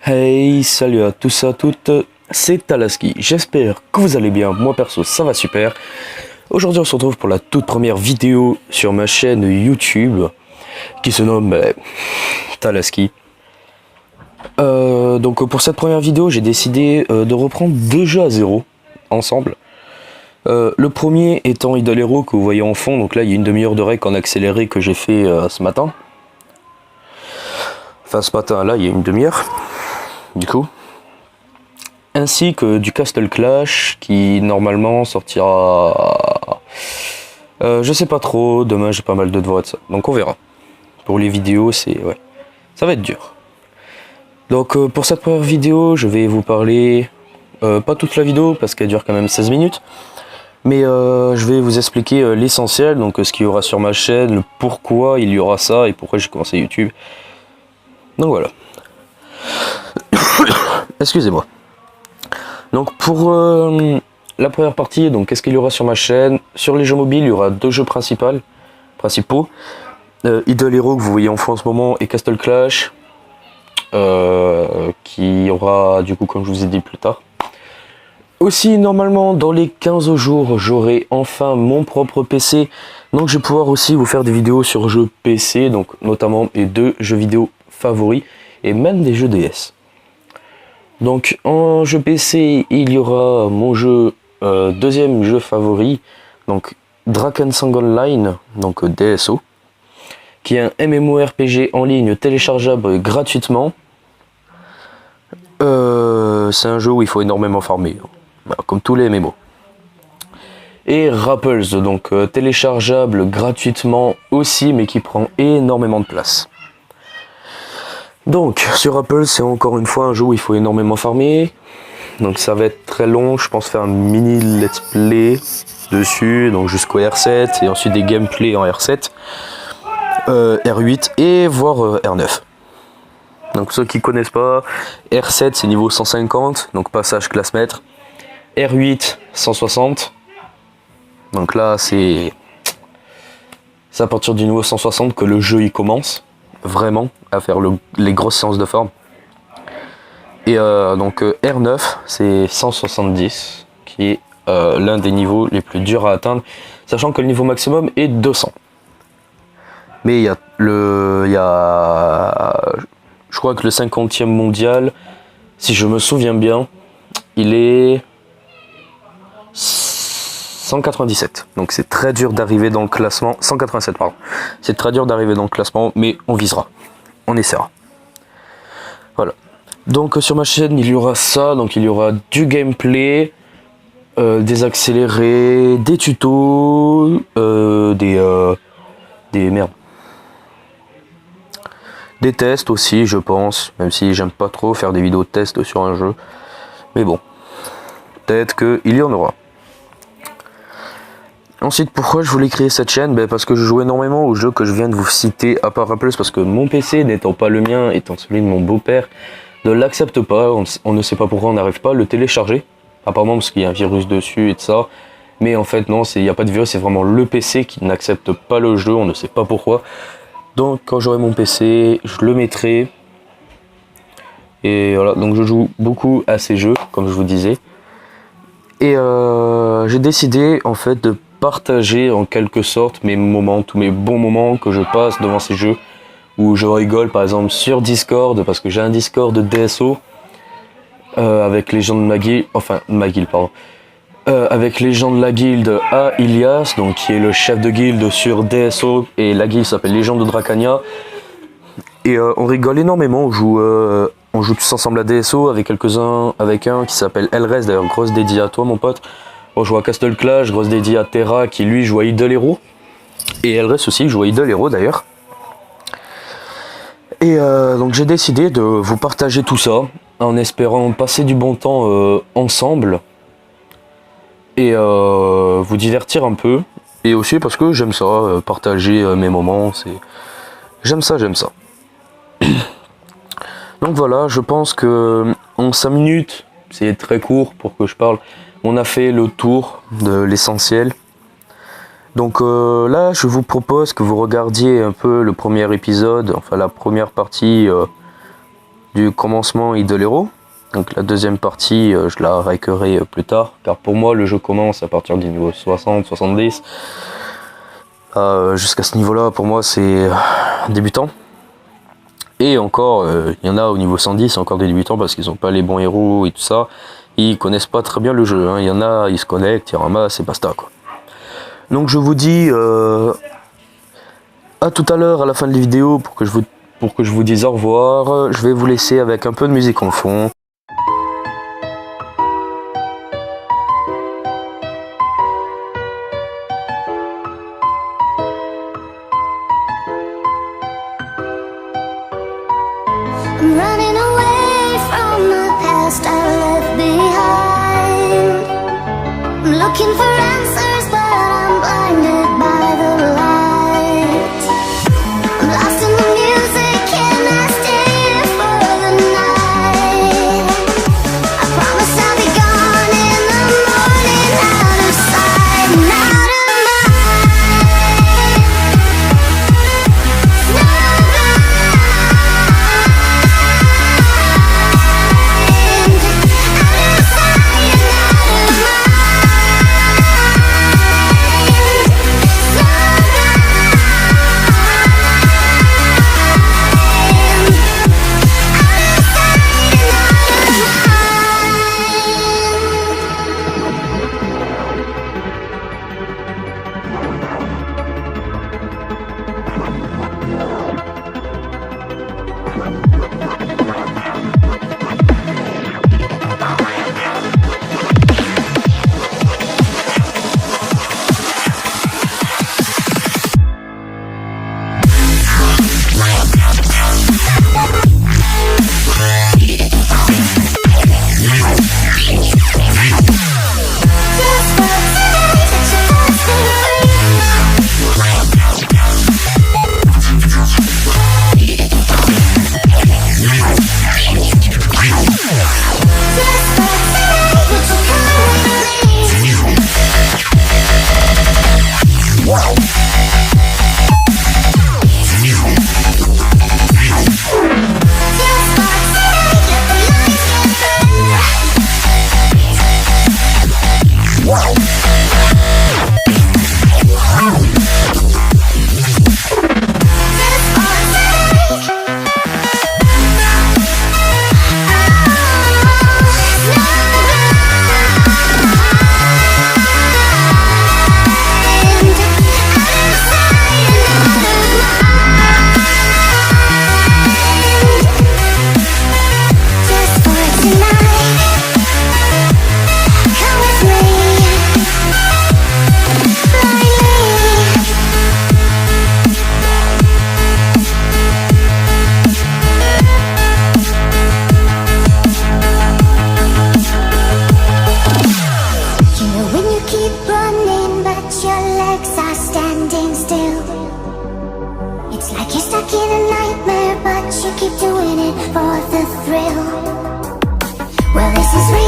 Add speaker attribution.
Speaker 1: Hey, salut à tous et à toutes, c'est Talaski, j'espère que vous allez bien, moi perso ça va super. Aujourd'hui on se retrouve pour la toute première vidéo sur ma chaîne YouTube qui se nomme Talaski. Donc pour cette première vidéo j'ai décidé de reprendre deux jeux à zéro ensemble. Le premier étant Idle Hero que vous voyez en fond, donc là il y a une demi-heure de rec en accéléré que j'ai fait ce matin. Enfin ce matin là il y a une demi-heure. Du coup, ainsi que du Castle Clash qui normalement sortira, je sais pas trop, demain j'ai pas mal de devoirs et de ça, donc on verra. Pour les vidéos ça va être dur. Donc pour cette première vidéo je vais vous parler, pas toute la vidéo parce qu'elle dure quand même 16 minutes, mais je vais vous expliquer l'essentiel, donc ce qu'il y aura sur ma chaîne, le pourquoi il y aura ça et pourquoi j'ai commencé YouTube. Donc voilà. Excusez-moi. Donc pour la première partie, donc qu'est-ce qu'il y aura sur ma chaîne? Sur les jeux mobiles, il y aura deux jeux principaux. Idle Hero que vous voyez en fond en ce moment et Castle Clash, qui aura du coup comme je vous ai dit plus tard. Aussi normalement dans les 15 jours j'aurai enfin mon propre PC, donc je vais pouvoir aussi vous faire des vidéos sur jeux PC, donc notamment mes deux jeux vidéo favoris et même des jeux DS. Donc en jeu PC, il y aura mon jeu deuxième jeu favori, donc Drakensang Online, donc DSO, qui est un MMORPG en ligne téléchargeable gratuitement. C'est un jeu où il faut énormément farmer, voilà, comme tous les MMO. Et Rapples, donc téléchargeable gratuitement aussi, mais qui prend énormément de place. Donc sur Apple c'est encore une fois un jeu où il faut énormément farmer, donc ça va être très long, je pense faire un mini let's play dessus, donc jusqu'au R7 et ensuite des gameplays en R7, R8 et voire R9. Donc ceux qui connaissent pas, R7 c'est niveau 150, donc passage classe maître, R8 160, donc là c'est à partir du niveau 160 que le jeu il commence vraiment à faire les grosses séances de forme. Et donc R9 c'est 170 qui est l'un des niveaux les plus durs à atteindre, sachant que le niveau maximum est 200. Mais il y a je crois que le 50e mondial, si je me souviens bien, il est 197, donc c'est très dur d'arriver dans le classement. 187 pardon, c'est très dur d'arriver dans le classement, mais on visera, on essaiera. Voilà, donc sur ma chaîne il y aura ça, donc il y aura du gameplay, des accélérés, des tutos, des tests aussi je pense, même si j'aime pas trop faire des vidéos de tests sur un jeu, mais bon, peut-être qu'il y en aura. Ensuite, pourquoi je voulais créer cette chaîne? Parce que je joue énormément aux jeux que je viens de vous citer, à part Rapples, parce que mon PC n'étant pas le mien, étant celui de mon beau-père, ne l'accepte pas, on ne sait pas pourquoi on n'arrive pas à le télécharger, apparemment parce qu'il y a un virus dessus et de ça, mais en fait non, il n'y a pas de virus, c'est vraiment le PC qui n'accepte pas le jeu, on ne sait pas pourquoi. Donc quand j'aurai mon PC, je le mettrai, et voilà, donc je joue beaucoup à ces jeux, comme je vous disais, et j'ai décidé en fait de partager en quelque sorte mes moments, tous mes bons moments que je passe devant ces jeux, où je rigole par exemple sur Discord, parce que j'ai un Discord de DSO avec les gens de ma guilde, avec les gens de la guilde à Ilias, donc qui est le chef de guilde sur DSO, et la guilde s'appelle Légion de Dracania, et on rigole énormément, on joue tous ensemble à DSO avec avec un qui s'appelle Elres, d'ailleurs grosse dédiée à toi mon pote. On joue à Castle Clash, grosse dédiée à Terra qui lui joue à Idle Hero. Et Elres aussi joue à Idle Hero d'ailleurs. Et donc j'ai décidé de vous partager tout ça en espérant passer du bon temps ensemble. Et vous divertir un peu. Et aussi parce que j'aime ça, partager mes moments. J'aime ça. Donc voilà, je pense que en 5 minutes, c'est très court pour que je parle. On a fait le tour de l'essentiel. Donc là, je vous propose que vous regardiez un peu le premier épisode, enfin la première partie du commencement et de l'héros. Donc la deuxième partie, je la réécœurerai plus tard, car pour moi le jeu commence à partir du niveau 60-70. Jusqu'à ce niveau-là, pour moi c'est débutant. Et encore, il y en a au niveau 110, encore des débutants parce qu'ils n'ont pas les bons héros et tout ça. Ils connaissent pas très bien le jeu. Hein. Il y en a, ils se connectent, ils ramassent et basta quoi. Donc je vous dis à tout à l'heure à la fin de la vidéo pour que je vous dise au revoir. Je vais vous laisser avec un peu de musique en fond.
Speaker 2: I'm running away from the past I left behind. I'm looking for answers, but I'm blinded by the light. I'm lost in the music, can I stay here for the night? I promise I'll be gone in the morning, out of sight and out of mind. No. Keep doing it for the thrill. Well, this is real.